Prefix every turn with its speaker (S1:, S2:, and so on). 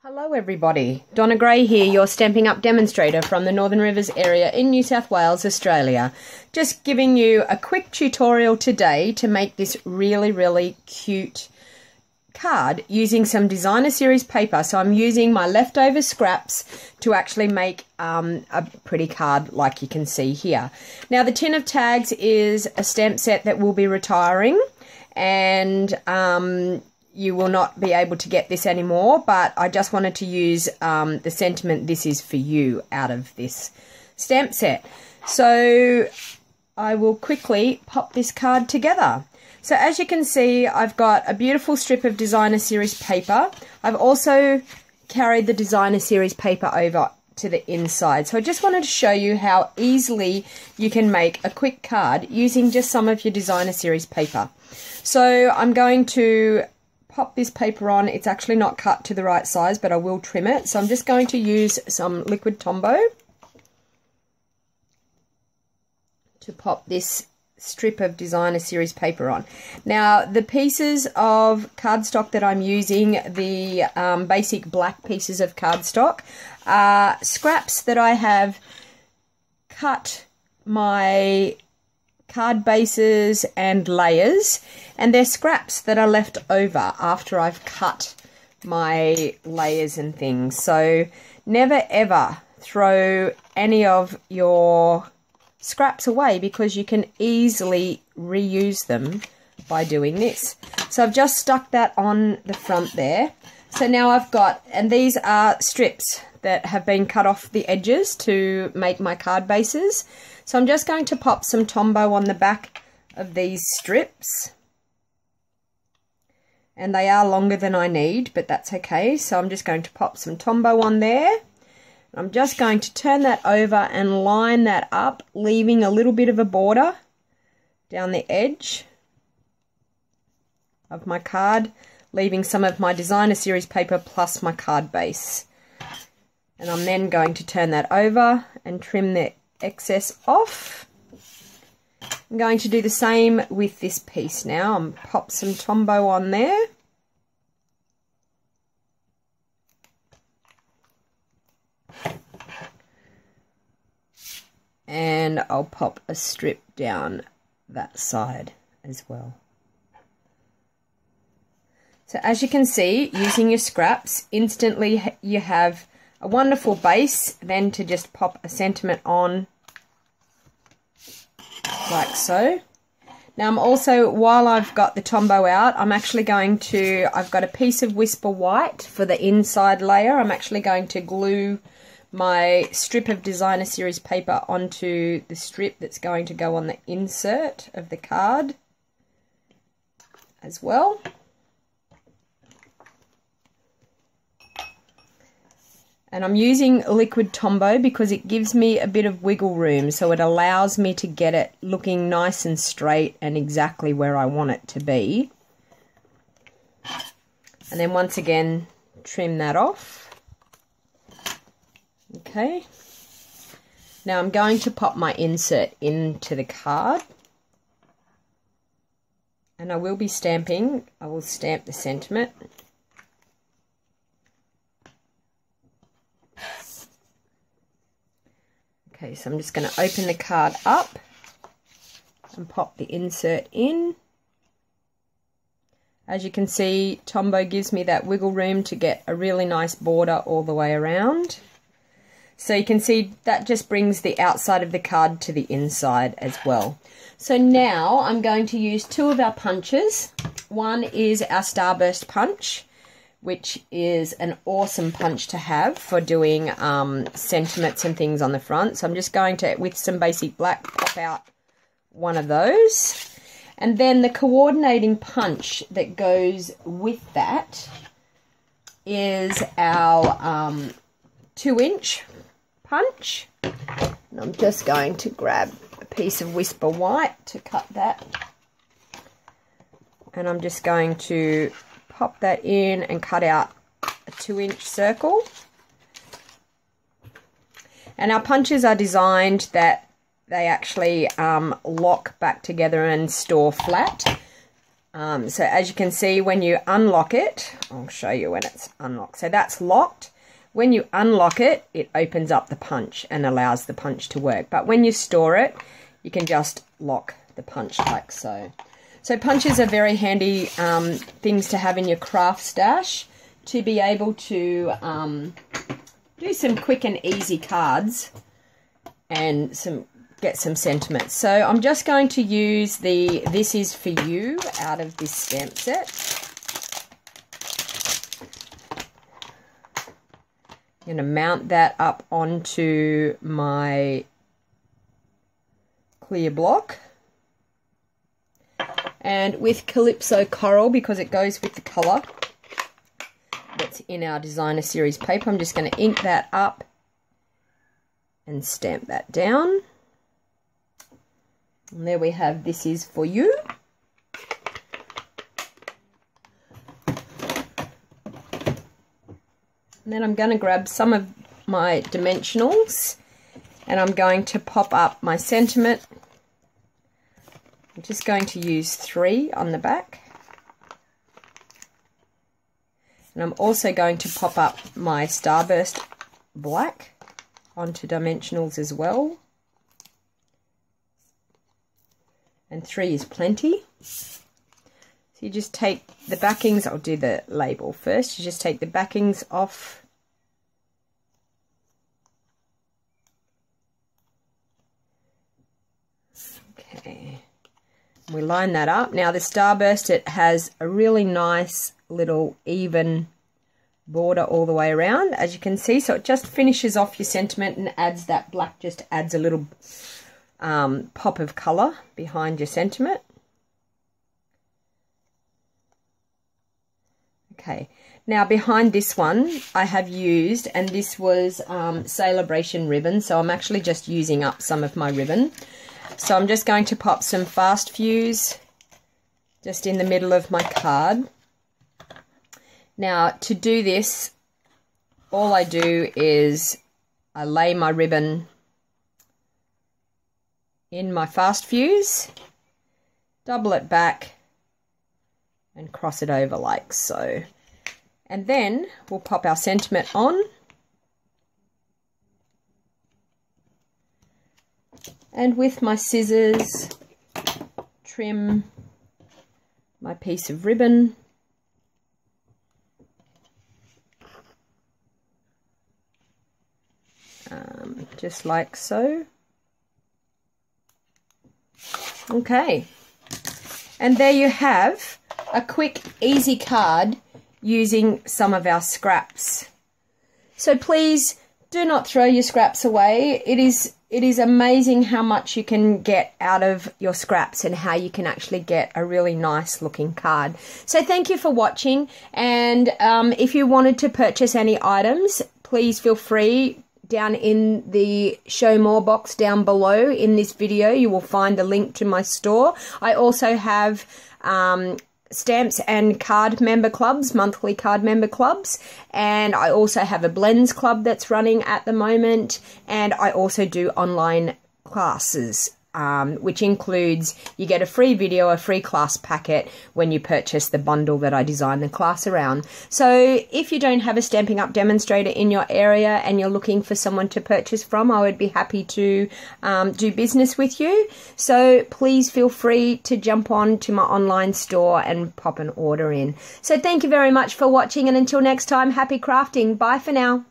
S1: Hello everybody, Donna Gray here, your Stampin' Up demonstrator from the Northern Rivers area in New South Wales, Australia. Just giving you a quick tutorial today to make this really cute card using some designer series paper. So I'm using my leftover scraps to actually make a pretty card like you can see here. Now the tin of tags is a stamp set that will be retiring, and you will not be able to get this anymore, but I just wanted to use the sentiment "this is for you" out of this stamp set. So I will quickly pop this card together. So as you can see, I've got a beautiful strip of designer series paper. I've also carried the designer series paper over to the inside. So I just wanted to show you how easily you can make a quick card using just some of your designer series paper. So I'm going to pop this paper on. It's actually not cut to the right size, but I will trim it. So I'm just going to use some liquid Tombow to pop this strip of designer series paper on. Now the pieces of cardstock that I'm using, the basic black pieces of cardstock, are scraps that I have cut my card bases and layers, and they're scraps that are left over after I've cut my layers and things. So never ever throw any of your scraps away, because you can easily reuse them by doing this. So I've just stuck that on the front there. So now I've got, and these are strips that have been cut off the edges to make my card bases. So I'm just going to pop some Tombow on the back of these strips. And they are longer than I need, but that's okay. So I'm just going to pop some Tombow on there. I'm just going to turn that over and line that up, leaving a little bit of a border down the edge of my card, leaving some of my designer series paper plus my card base. And I'm then going to turn that over and trim the excess off. I'm going to do the same with this piece now. I'm pop some Tombow on there. And I'll pop a strip down that side as well. So as you can see, using your scraps, instantly you have a wonderful base then to just pop a sentiment on like so. Now I'm also, while I've got the Tombow out, I'm actually going to, I've got a piece of Whisper White for the inside layer. I'm actually going to glue my strip of designer series paper onto the strip that's going to go on the insert of the card as well. And I'm using liquid Tombow because it gives me a bit of wiggle room, so it allows me to get it looking nice and straight and exactly where I want it to be. And then once again, trim that off. Okay. Now I'm going to pop my insert into the card. And I will be stamping. I will stamp the sentiment. Okay, so I'm just going to open the card up and pop the insert in. As you can see, Tombow gives me that wiggle room to get a really nice border all the way around. So you can see that just brings the outside of the card to the inside as well. So now I'm going to use two of our punches. One is our Starburst punch, which is an awesome punch to have for doing sentiments and things on the front. So I'm just going to, with some basic black, pop out one of those. And then the coordinating punch that goes with that is our 2-inch punch. And I'm just going to grab a piece of Whisper White to cut that. And I'm just going to pop that in and cut out a 2-inch circle. And our punches are designed that they actually lock back together and store flat. So as you can see, when you unlock it, I'll show you when it's unlocked. So that's locked. When you unlock it, it opens up the punch and allows the punch to work. But when you store it, you can just lock the punch like so. So punches are very handy things to have in your craft stash to be able to do some quick and easy cards and get some sentiments. So I'm just going to use the This Is For You out of this stamp set. I'm going to mount that up onto my clear block. And with Calypso Coral, because it goes with the colour that's in our designer series paper, I'm just going to ink that up and stamp that down. And there we have This Is For You. And then I'm going to grab some of my dimensionals and I'm going to pop up my sentiment. I'm just going to use 3 on the back. And I'm also going to pop up my Starburst Black onto dimensionals as well. And 3 is plenty. So you just take the backings, I'll do the label first. You just take the backings off. Okay. We line that up. Now the Starburst, it has a really nice little even border all the way around, as you can see. So it just finishes off your sentiment and adds that black, just adds a little pop of colour behind your sentiment. Okay, now behind this one I have used, and this was Celebration ribbon, so I'm actually just using up some of my ribbon. So I'm just going to pop some fast fuse just in the middle of my card. Now to do this, all I do is I lay my ribbon in my fast fuse, double it back and cross it over like so. And then we'll pop our sentiment on. And with my scissors, trim my piece of ribbon. Just like so. Okay. And there you have a quick, easy card using some of our scraps. So please do not throw your scraps away. It is amazing how much you can get out of your scraps and how you can actually get a really nice looking card. So thank you for watching, and if you wanted to purchase any items, please feel free. Down in the show more box down below in this video, you will find a link to my store. I also have stamps and card member clubs, monthly card member clubs, and I also have a blends club that's running at the moment, and I also do online classes, which includes you get a free video, a free class packet when you purchase the bundle that I designed the class around. So if you don't have a Stampin' Up! Demonstrator in your area and you're looking for someone to purchase from, I would be happy to do business with you. So please feel free to jump on to my online store and pop an order in. So thank you very much for watching, and until next time, happy crafting. Bye for now.